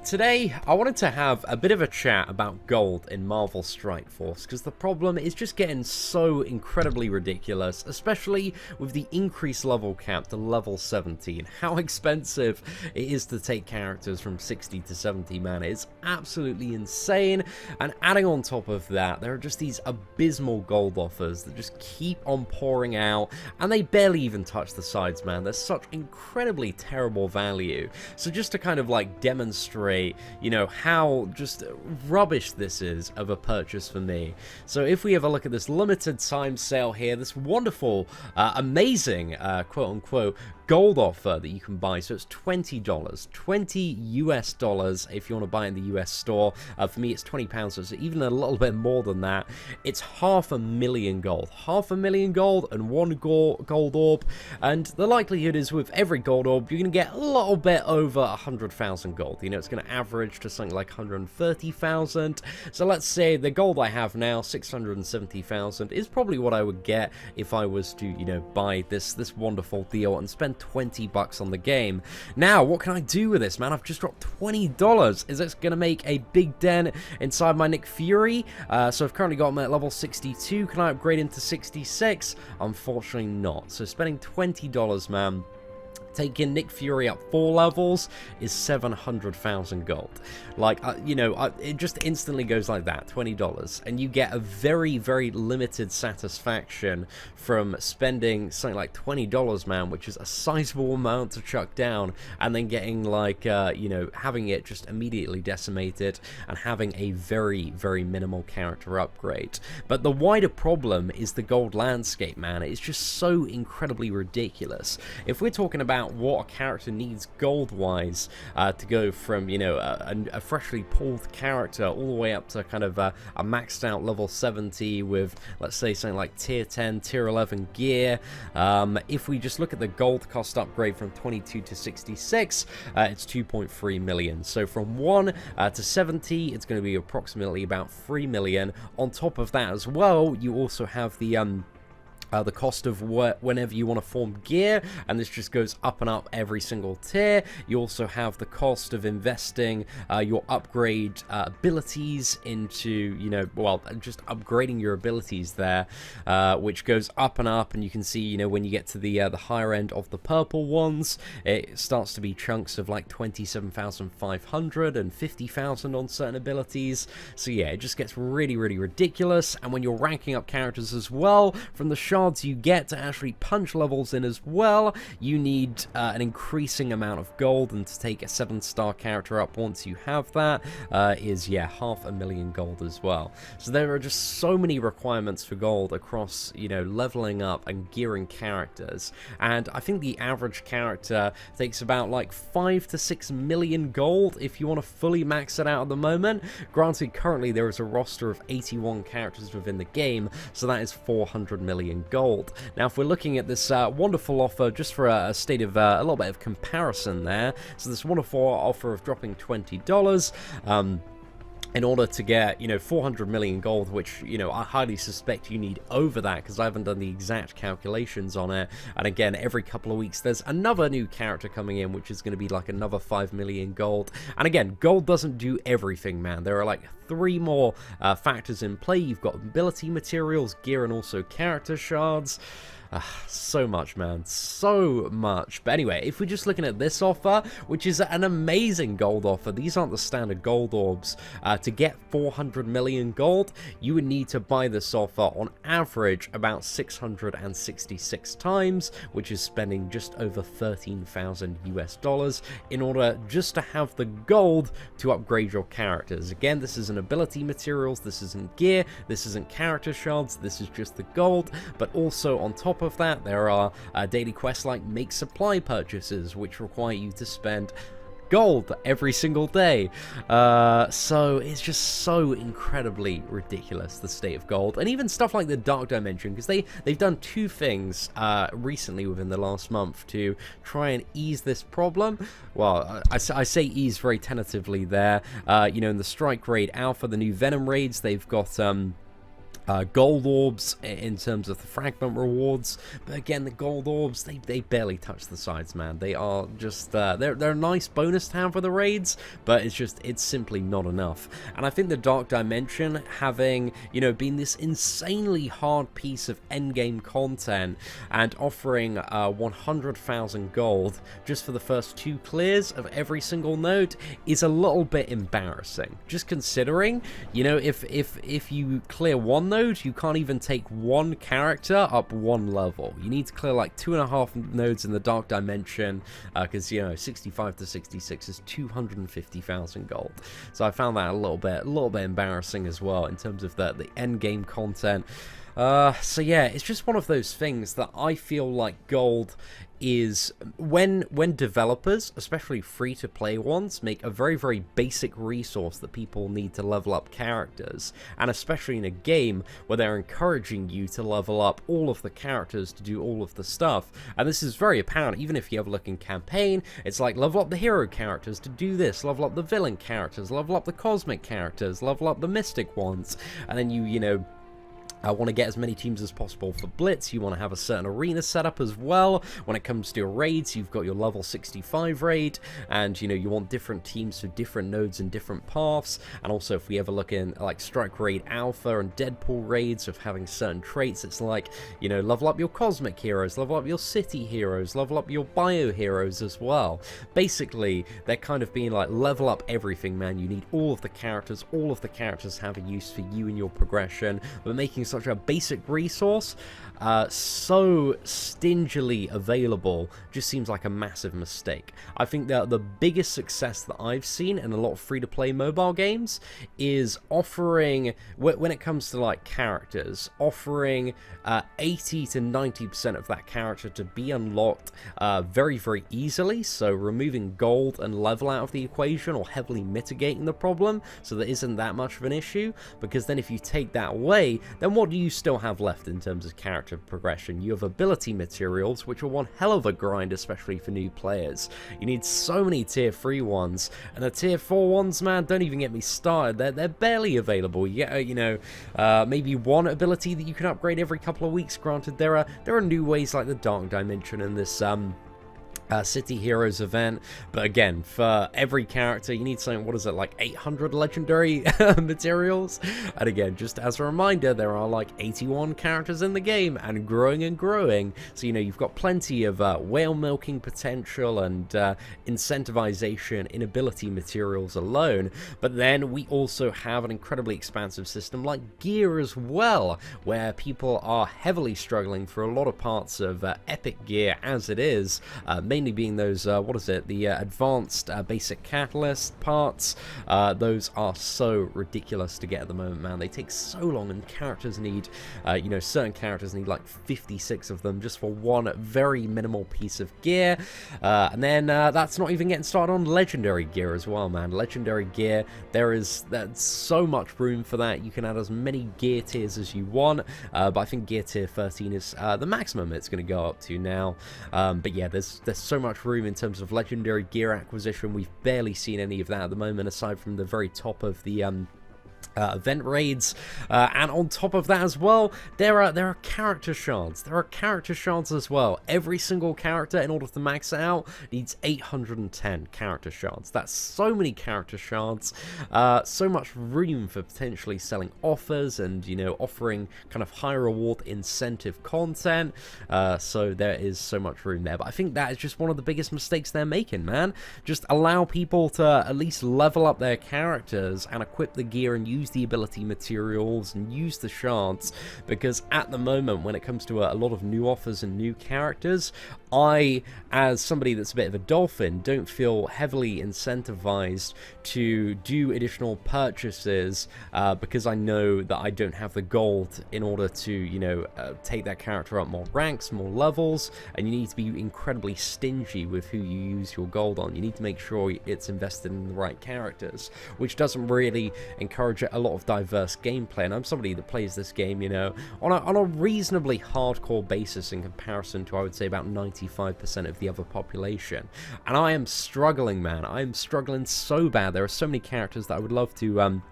Today, I wanted to have a bit of a chat about gold in Marvel Strike Force, because the problem is just getting so incredibly ridiculous, especially with the increased level cap to level 70, and how expensive it is to take characters from 60 to 70, man. It's absolutely insane, and adding on top of that, there are just these abysmal gold offers that just keep on pouring out, and they barely even touch the sides, man. There's such incredibly terrible value. So just to kind of like demonstrate, you know, how just rubbish this is of a purchase for me. So if we have a look at this limited time sale here, this wonderful, amazing, quote-unquote, gold offer that you can buy. So it's $20, 20 US dollars if you want to buy in the US store. For me, it's £20, so it's even a little bit more than that. It's $500,000 gold. $500,000 gold and one gold orb. And the likelihood is with every gold orb, you're going to get a little bit over 100,000 gold. You know, it's going to average to something like 130,000. So let's say the gold I have now, 670,000, is probably what I would get if I was to, you know, buy this wonderful deal and spend 20 bucks on the game. Now, what can I do with this, man? I've just dropped $20. Is this going to make a big dent inside my Nick Fury? So I've currently got him at level 62. Can I upgrade him to 66? Unfortunately not. So spending $20, man, taking Nick Fury up 4 levels is 700,000 gold. Like, you know, it just instantly goes like that, $20. And you get a very, very limited satisfaction from spending something like $20, man, which is a sizable amount to chuck down, and then getting, like, you know, having it just immediately decimated and having a very, very minimal character upgrade. But the wider problem is the gold landscape, man. It's just so incredibly ridiculous. If we're talking about what a character needs gold-wise to go from, you know, a freshly pulled character all the way up to kind of a maxed out level 70 with, let's say, something like tier 10, tier 11 gear. If we just look at the gold cost upgrade from 22 to 66, it's 2.3 million. So from 1 to 70, it's going to be approximately about 3 million. On top of that as well, you also have the cost of whenever you want to form gear, and this just goes up and up every single tier. You also have the cost of investing your upgrade abilities into, you know, well, just upgrading your abilities there, which goes up and up. And you can see, you know, when you get to the higher end of the purple ones, it starts to be chunks of like 27,500 and 50,000 on certain abilities. So yeah, it just gets really, really ridiculous. And when you're ranking up characters as well, from the shards you get to actually punch levels in as well, you need an increasing amount of gold, and to take a 7-star character up once you have that is, yeah, 500,000 gold as well. So there are just so many requirements for gold across, you know, leveling up and gearing characters, and I think the average character takes about like 5 to 6 million gold if you want to fully max it out at the moment. Granted, currently there is a roster of 81 characters within the game, so that is 400 million gold. Now, if we're looking at this wonderful offer, just for a state of a little bit of comparison there, so this wonderful offer of dropping $20, in order to get, you know, 400 million gold, which, you know, I highly suspect you need over that, because I haven't done the exact calculations on it. And again, every couple of weeks there's another new character coming in, which is going to be like another 5 million gold. And again, gold doesn't do everything, man. There are like 3 more factors in play. You've got ability materials, gear, and also character shards. So much, man, so much. But anyway, if we're just looking at this offer, which is an amazing gold offer, these aren't the standard gold orbs. To get 400 million gold, you would need to buy this offer on average about 666 times, which is spending just over 13,000 US dollars in order just to have the gold to upgrade your characters. Again, this isn't ability materials, this isn't gear, this isn't character shards, this is just the gold. But also on top of that, there are daily quests like make supply purchases, which require you to spend gold every single day. So it's just so incredibly ridiculous, the state of gold. And even stuff like the Dark Dimension, because they've done 2 things recently within the last month to try and ease this problem. Well, I say ease very tentatively there. You know, in the Strike Raid Alpha, the new Venom raids, they've got gold orbs in terms of the fragment rewards, but again, the gold orbs, they barely touch the sides, man. They are just they're a nice bonus to have for the raids, but it's simply not enough. And I think the Dark Dimension, having, you know, been this insanely hard piece of endgame content and offering 100,000 gold just for the first 2 clears of every single node, is a little bit embarrassing, just considering, you know, if you clear one node, you can't even take one character up 1 level. You need to clear like 2.5 nodes in the Dark Dimension, because, you know, 65 to 66 is 250,000 gold. So I found that a little bit embarrassing as well in terms of the end game content. So yeah, it's just one of those things that I feel like gold is, when developers, especially free-to-play ones, make a very, very basic resource that people need to level up characters, and especially in a game where they're encouraging you to level up all of the characters to do all of the stuff. And this is very apparent even if you have a look in campaign. It's like, level up the hero characters to do this, level up the villain characters, level up the cosmic characters, level up the mystic ones, and then you know, I want to get as many teams as possible for Blitz. You want to have a certain arena setup as well. When it comes to your raids, you've got your level 65 raid, and, you know, you want different teams for different nodes and different paths. And also, if we ever look in like Strike Raid Alpha and Deadpool raids of having certain traits, it's like, you know, level up your cosmic heroes, level up your city heroes, level up your bio heroes as well. Basically, they're kind of being like, level up everything, man. You need all of the characters. All of the characters have a use for you in your progression, but making such a basic resource so stingily available just seems like a massive mistake. I think that the biggest success that I've seen in a lot of free-to-play mobile games is offering, when it comes to like characters, offering 80 to 90% of that character to be unlocked very, very easily. So removing gold and level out of the equation, or heavily mitigating the problem so there isn't that much of an issue. Because then if you take that away, then what do you still have left in terms of character progression? You have ability materials, which are one hell of a grind, especially for new players. You need so many tier 3 ones, and the tier 4 ones, man, don't even get me started. They're barely available. You get, you know, maybe one ability that you can upgrade every couple of weeks. Granted, there are new ways like the Dark Dimension and this City Heroes event, but again, for every character you need something, what is it, like 800 legendary materials? And again, just as a reminder, there are like 81 characters in the game and growing, so you know, you've got plenty of whale milking potential and incentivization in ability materials alone. But then we also have an incredibly expansive system like gear as well, where people are heavily struggling for a lot of parts of epic gear as it is, mainly being those, what is it, the advanced basic catalyst parts. Those are so ridiculous to get at the moment, man. They take so long, and characters need, you know, certain characters need like 56 of them just for one very minimal piece of gear. And then that's not even getting started on legendary gear as well, man. Legendary gear, there's so much room for that. You can add as many gear tiers as you want, but I think gear tier 13 is the maximum it's going to go up to now. But yeah, there's so much room in terms of legendary gear acquisition. We've barely seen any of that at the moment, aside from the very top of the event raids, and on top of that as well, there are character shards. There are character shards as well. Every single character, in order to max it out, needs 810 character shards. That's so many character shards, so much room for potentially selling offers and, you know, offering kind of high reward incentive content. So there is so much room there. But I think that is just one of the biggest mistakes they're making, man. Just allow people to at least level up their characters and equip the gear and use the ability materials and use the shards, because at the moment, when it comes to a lot of new offers and new characters, I, as somebody that's a bit of a dolphin, don't feel heavily incentivized to do additional purchases, because I know that I don't have the gold in order to, you know, take that character up more ranks, more levels, and you need to be incredibly stingy with who you use your gold on. You need to make sure it's invested in the right characters, which doesn't really encourage a lot of diverse gameplay. And I'm somebody that plays this game, you know, on a reasonably hardcore basis in comparison to, I would say, about 95% of the other population. And I am struggling, man. I am struggling so bad. There are so many characters that I would love to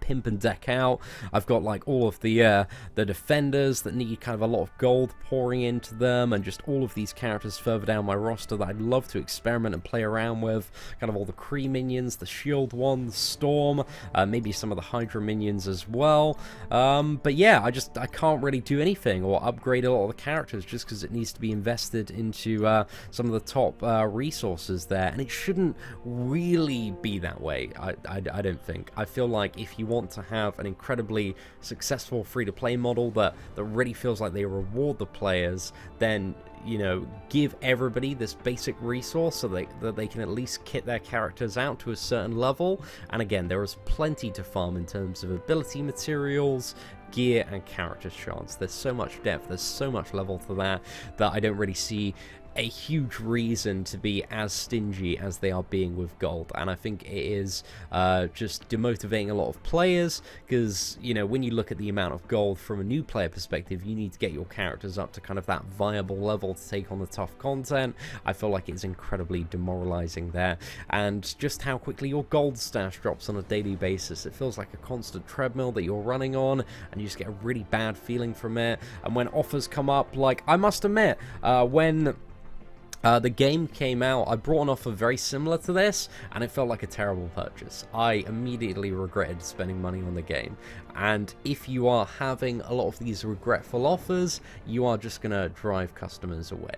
pimp and deck out. I've got like all of the defenders that need kind of a lot of gold pouring into them, and just all of these characters further down my roster that I'd love to experiment and play around with. Kind of all the Kree minions, the shield ones, Storm, maybe some of the Hydra minions as well. But yeah, I can't really do anything or upgrade a lot of the characters just because it needs to be invested into some of the top resources there, and it shouldn't really be that way. I don't think. I feel like if you want to have an incredibly successful free-to-play model that really feels like they reward the players, then, you know, give everybody this basic resource so that they can at least kit their characters out to a certain level. And again, there is plenty to farm in terms of ability materials, gear, and character shards. There's so much depth, there's so much level to that I don't really see a huge reason to be as stingy as they are being with gold. And I think it is just demotivating a lot of players, because, you know, when you look at the amount of gold from a new player perspective, you need to get your characters up to kind of that viable level to take on the tough content. I feel like it's incredibly demoralizing there, and just how quickly your gold stash drops on a daily basis. It feels like a constant treadmill that you're running on, and you just get a really bad feeling from it. And when offers come up, like, I must admit, when the game came out, I brought an offer very similar to this, and it felt like a terrible purchase. I immediately regretted spending money on the game. And if you are having a lot of these regretful offers, you are just going to drive customers away.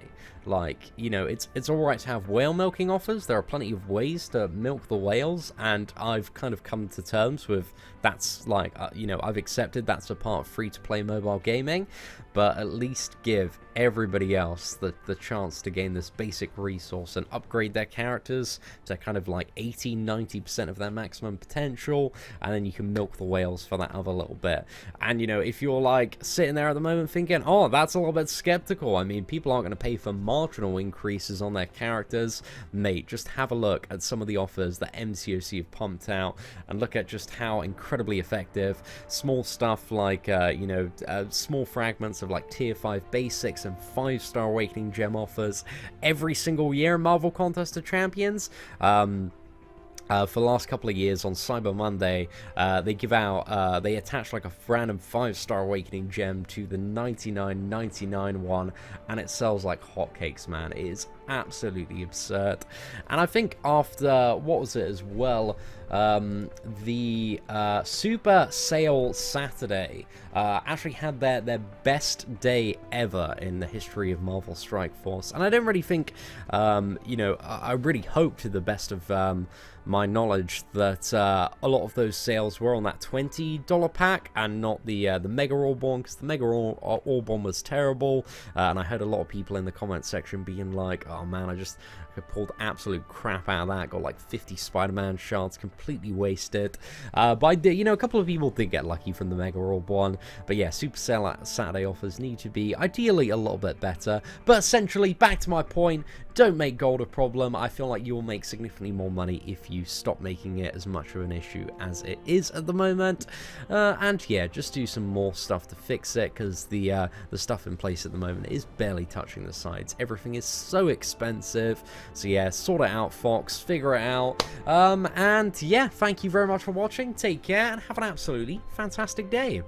Like, you know, it's alright to have whale milking offers. There are plenty of ways to milk the whales, and I've kind of come to terms with that's like, you know, I've accepted that's a part of free-to-play mobile gaming, but at least give everybody else the chance to gain this basic resource and upgrade their characters to kind of like 80-90% of their maximum potential, and then you can milk the whales for that other little bit. And, you know, if you're like sitting there at the moment thinking, oh, that's a little bit skeptical, I mean, people aren't going to pay for marginal increases on their characters, mate, just have a look at some of the offers that MCOC have pumped out and look at just how incredibly effective small stuff like, you know, small fragments of like tier 5 basics and 5-star awakening gem offers every single year in Marvel Contest of Champions. For the last couple of years on Cyber Monday, they give out, they attach like a random 5-star awakening gem to the 99.99 one, and it sells like hotcakes, man. It is absolutely absurd. And I think after, what was it as well, the Super Sale Saturday actually had their best day ever in the history of Marvel Strike Force. And I don't really think, you know, I really hope to the best of my knowledge that a lot of those sales were on that $20 pack and not the Mega Orb, because the Mega Orb was terrible, and I heard a lot of people in the comment section being like, oh man, I pulled absolute crap out of that, got like 50 Spider-Man shards, completely wasted. But I did, you know, a couple of people did get lucky from the Mega Orb one, but yeah, Super Sale Saturday offers need to be ideally a little bit better. But essentially, back to my point, don't make gold a problem. I feel like you'll make significantly more money if you stop making it as much of an issue as it is at the moment. And yeah, just do some more stuff to fix it, because the stuff in place at the moment is barely touching the sides. Everything is so expensive. So yeah, sort it out, Fox. Figure it out. And yeah, thank you very much for watching. Take care and have an absolutely fantastic day.